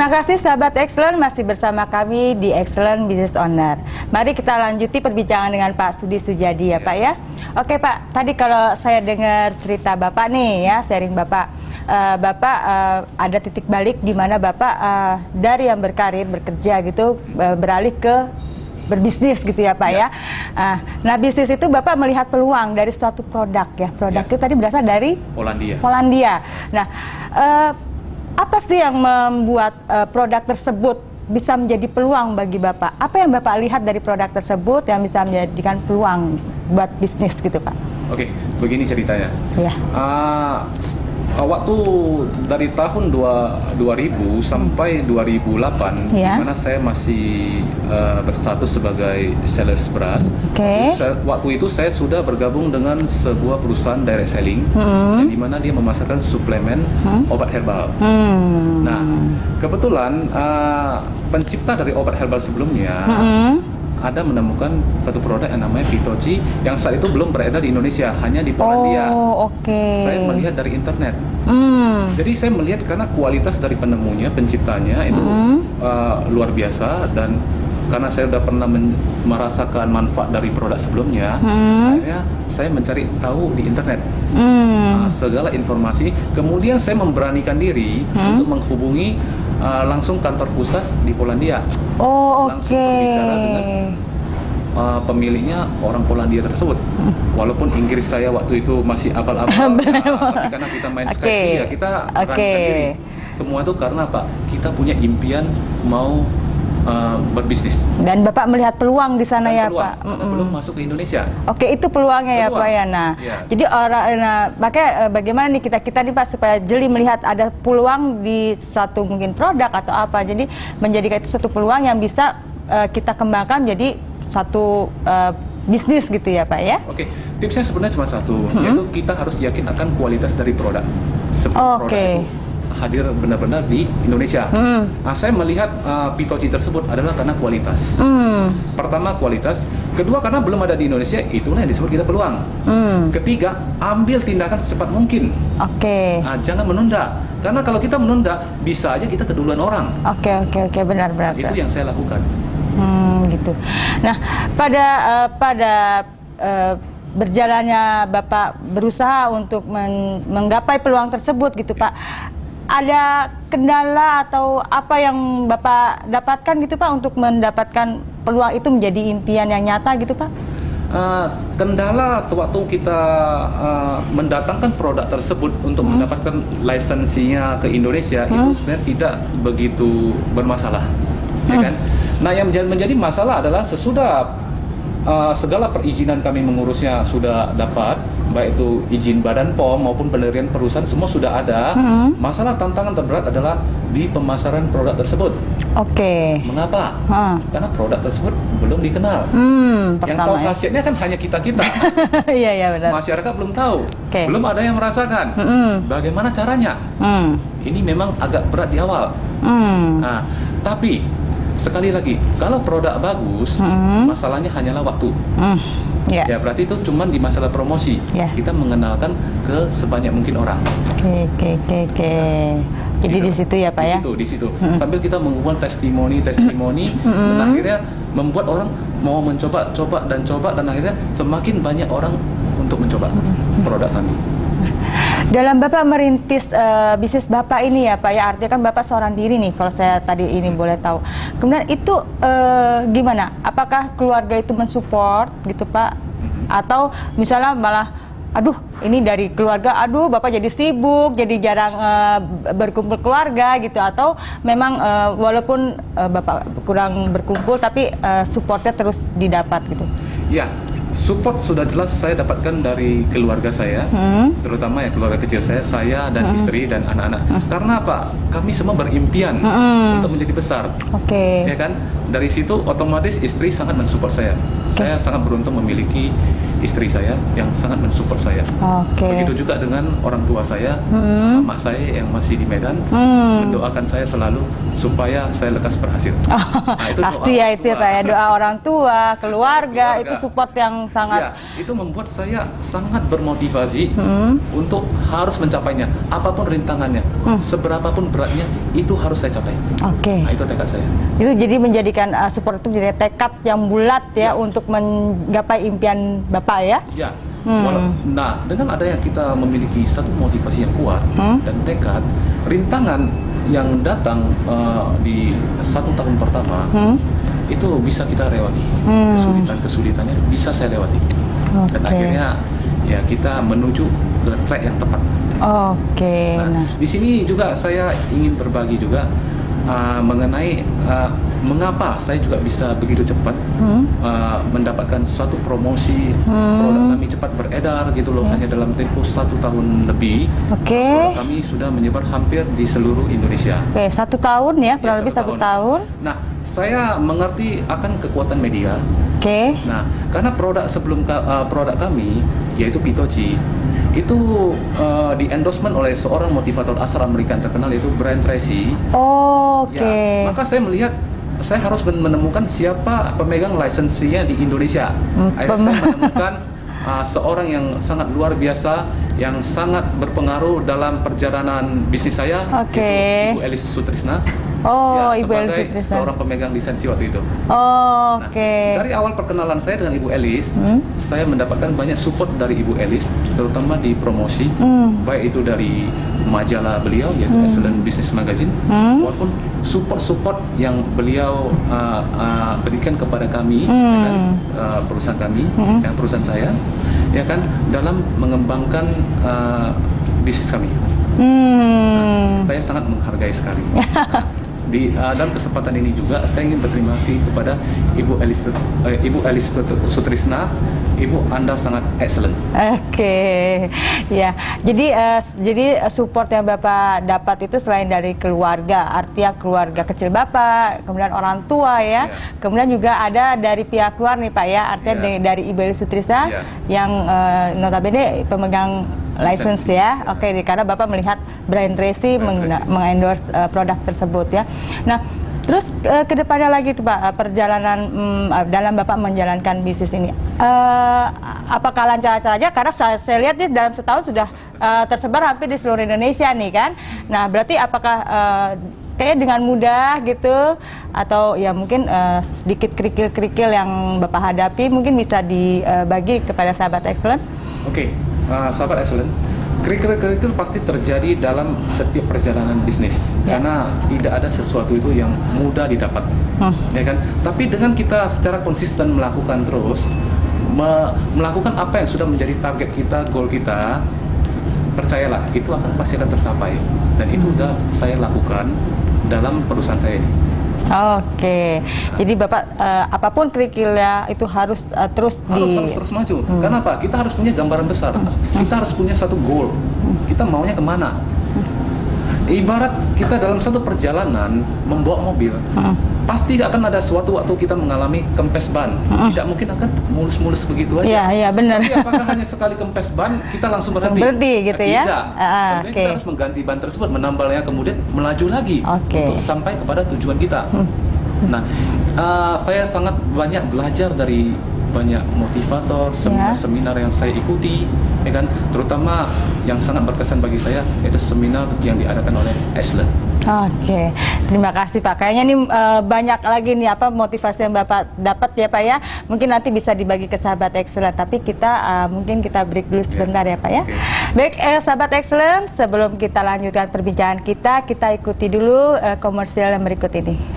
Terima kasih sahabat Excellent, masih bersama kami di Excellent Business Owner. Mari kita lanjuti perbincangan dengan Pak Sudi Sujadi ya Pak ya. Oke Pak, tadi kalau saya dengar cerita Bapak nih ya, sharing Bapak. Bapak ada titik balik di mana Bapak dari yang berkarir, bekerja gitu, beralih ke berbisnis gitu ya Pak ya. Nah bisnis itu Bapak melihat peluang dari suatu produk ya. Produk itu tadi berasal dari Polandia. Nah apa sih yang membuat produk tersebut bisa menjadi peluang bagi Bapak? Apa yang Bapak lihat dari produk tersebut yang bisa menjadikan peluang buat bisnis gitu Pak? Oke, begini ceritanya. Ya. Waktu dari tahun 2000 sampai 2008, di mana saya masih berstatus sebagai sales beras. Waktu itu saya sudah bergabung dengan sebuah perusahaan direct selling, yang dimana dia memasarkan suplemen obat herbal. Nah, kebetulan pencipta dari obat herbal sebelumnya ada menemukan satu produk yang namanya Pitoji yang saat itu belum beredar di Indonesia, hanya di Polandia. Saya melihat dari internet. Jadi saya melihat karena kualitas dari penemunya, penciptanya itu luar biasa, dan karena saya sudah pernah merasakan manfaat dari produk sebelumnya, akhirnya saya mencari tahu di internet segala informasi. Kemudian saya memberanikan diri untuk menghubungi langsung kantor pusat di Polandia. Langsung berbicara dengan pemiliknya, orang Polandia tersebut. Walaupun Inggris saya waktu itu masih abal-abal, tapi karena kita main Skype, ya kita beranikan diri. Semua itu karena apa? Kita punya impian mau berbisnis. Dan Bapak melihat peluang di sana ya Pak? Karena belum masuk ke Indonesia. Itu peluangnya ya Pak ya. Nah, jadi makanya bagaimana nih kita nih Pak supaya jeli melihat ada peluang di suatu mungkin produk atau apa. Jadi menjadikan itu suatu peluang yang bisa kita kembangkan jadi satu bisnis gitu ya Pak ya. Tipsnya sebenarnya cuma satu, yaitu kita harus yakin akan kualitas dari produk. Sebelum produk itu hadir benar-benar di Indonesia. Saya melihat Pitoji tersebut adalah karena kualitas. Pertama kualitas, kedua karena belum ada di Indonesia, itulah yang disebut kita peluang. Ketiga, ambil tindakan secepat mungkin. Jangan menunda, karena kalau kita menunda bisa aja kita keduluan orang. Benar. Itu yang saya lakukan. Gitu. Nah, pada berjalannya Bapak berusaha untuk menggapai peluang tersebut gitu Pak, ada kendala atau apa yang Bapak dapatkan gitu Pak untuk mendapatkan peluang itu menjadi impian yang nyata gitu Pak? Kendala sewaktu kita mendatangkan produk tersebut untuk mendapatkan lisensinya ke Indonesia itu sebenarnya tidak begitu bermasalah, ya kan? Nah, yang menjadi masalah adalah sesudah segala perizinan kami mengurusnya sudah dapat, baik itu izin Badan POM maupun pendirian perusahaan, semua sudah ada. Masalah tantangan terberat adalah di pemasaran produk tersebut. Mengapa? Karena produk tersebut belum dikenal. Yang tahu khasiatnya kan hanya kita-kita. Benar. Masyarakat belum tahu, belum ada yang merasakan. Bagaimana caranya? Ini memang agak berat di awal. Nah, tapi sekali lagi, kalau produk bagus, masalahnya hanyalah waktu. Ya berarti itu cuma di masalah promosi. Kita mengenalkan ke sebanyak mungkin orang. Jadi di situ ya Pak ya? Di situ. Sambil kita mengumpulkan testimoni, dan akhirnya membuat orang mau mencoba, dan akhirnya semakin banyak orang untuk mencoba produk kami. Dalam Bapak merintis bisnis Bapak ini ya Pak ya, artinya kan Bapak seorang diri nih kalau saya tadi ini boleh tahu. Kemudian itu gimana? Apakah keluarga itu mensupport gitu Pak? Atau misalnya malah, aduh ini dari keluarga, aduh Bapak jadi sibuk, jadi jarang berkumpul keluarga gitu? Atau memang walaupun Bapak kurang berkumpul tapi supportnya terus didapat gitu? Ya, support sudah jelas saya dapatkan dari keluarga saya, terutama ya keluarga kecil saya dan istri dan anak-anak. Karena apa? Kami semua berimpian untuk menjadi besar. Ya kan? Dari situ otomatis istri sangat mensupport saya. Saya sangat beruntung memiliki istri saya yang sangat mensupport saya. Begitu juga dengan orang tua saya, mak saya yang masih di Medan, mendoakan saya selalu supaya saya lekas berhasil. Nah, itu pasti ya itu ya Pak ya, doa orang tua, keluarga, itu support yang sangat. Ya, itu membuat saya sangat bermotivasi untuk harus mencapainya, apapun rintangannya, seberapapun beratnya, itu harus saya capai. Nah, itu tekad saya. Itu jadi menjadikan support itu menjadi tekad yang bulat ya, untuk menggapai impian Bapak ya. Ya. Nah, dengan adanya kita memiliki satu motivasi yang kuat dan tekad, rintangan yang datang di 1 tahun pertama itu bisa kita lewati. Kesulitannya bisa saya lewati. Dan akhirnya ya kita menuju ke track yang tepat. Nah, di sini juga saya ingin berbagi juga mengenai mengapa saya juga bisa begitu cepat mendapatkan suatu promosi, produk kami cepat beredar gitu loh, hanya dalam tempo 1 tahun lebih. Produk kami sudah menyebar hampir di seluruh Indonesia. 1 tahun ya, kurang lebih 1 tahun. Nah, saya mengerti akan kekuatan media. Nah, karena produk sebelum produk kami yaitu Pitoji itu di endorsement oleh seorang motivator asal Amerika terkenal, yaitu Brian Tracy. Ya, maka saya melihat saya harus menemukan siapa pemegang lisensinya di Indonesia. Akhirnya saya menemukan seorang yang sangat luar biasa, yang sangat berpengaruh dalam perjalanan bisnis saya, yaitu Ibu Elis Sutrisna. Ibu Elis Sutrisna, seorang pemegang lisensi waktu itu. Dari awal perkenalan saya dengan Ibu Elis, saya mendapatkan banyak support dari Ibu Elis, terutama di promosi, baik itu dari majalah beliau, yaitu Excellent Business Magazine, walaupun support yang beliau berikan kepada kami, perusahaan kami, yang perusahaan saya, ya kan, dalam mengembangkan bisnis kami. Saya sangat menghargai sekali. Dalam kesempatan ini juga saya ingin berterima kasih kepada Ibu Elis Sutrisna. Ibu, Anda sangat excellent. Ya. Jadi support yang Bapak dapat itu selain dari keluarga, artinya keluarga kecil Bapak, kemudian orang tua ya, kemudian juga ada dari pihak luar nih Pak ya, artinya dari Ibu Elis Sutrisna yang notabene pemegang license ya. Karena Bapak melihat Brian Tracy mengendorse produk tersebut ya. Nah, terus kedepannya lagi tuh Pak, perjalanan dalam Bapak menjalankan bisnis ini, apakah lancar-lancar aja? Karena saya lihat nih dalam setahun sudah tersebar hampir di seluruh Indonesia nih kan. Nah, berarti apakah kayak dengan mudah gitu, atau ya mungkin sedikit kerikil-kerikil yang Bapak hadapi mungkin bisa dibagi kepada sahabat Excellent? Sahabat Excellent, kerikil-kerikil pasti terjadi dalam setiap perjalanan bisnis, karena tidak ada sesuatu itu yang mudah didapat, ya kan? Tapi dengan kita secara konsisten melakukan terus, melakukan apa yang sudah menjadi target kita, goal kita, percayalah itu pasti akan tercapai. Dan itu udah saya lakukan dalam perusahaan saya ini. Jadi Bapak apapun kerikilnya itu harus terus maju. Karena apa? Kita harus punya gambaran besar. Kita harus punya satu goal. Kita maunya kemana? Ibarat kita dalam satu perjalanan membawa mobil, pasti akan ada suatu waktu kita mengalami kempes ban. Tidak mungkin akan mulus-mulus begitu aja. Iya, benar. Tapi apakah hanya sekali kempes ban kita langsung berhenti gitu ya? Tidak. Kemudian kita harus mengganti ban tersebut, menambalnya, kemudian melaju lagi untuk sampai kepada tujuan kita. Nah, saya sangat banyak belajar dari banyak motivator, seminar-seminar yang saya ikuti, ya kan, terutama yang sangat berkesan bagi saya yaitu seminar yang diadakan oleh Excellent. Terima kasih Pak. Kayaknya ini banyak lagi nih motivasi yang Bapak dapat ya Pak ya. Mungkin nanti bisa dibagi ke sahabat Excellent, tapi kita mungkin kita break dulu sebentar ya Pak ya. Baik, sahabat Excellent, sebelum kita lanjutkan perbincangan kita ikuti dulu komersial yang berikut ini.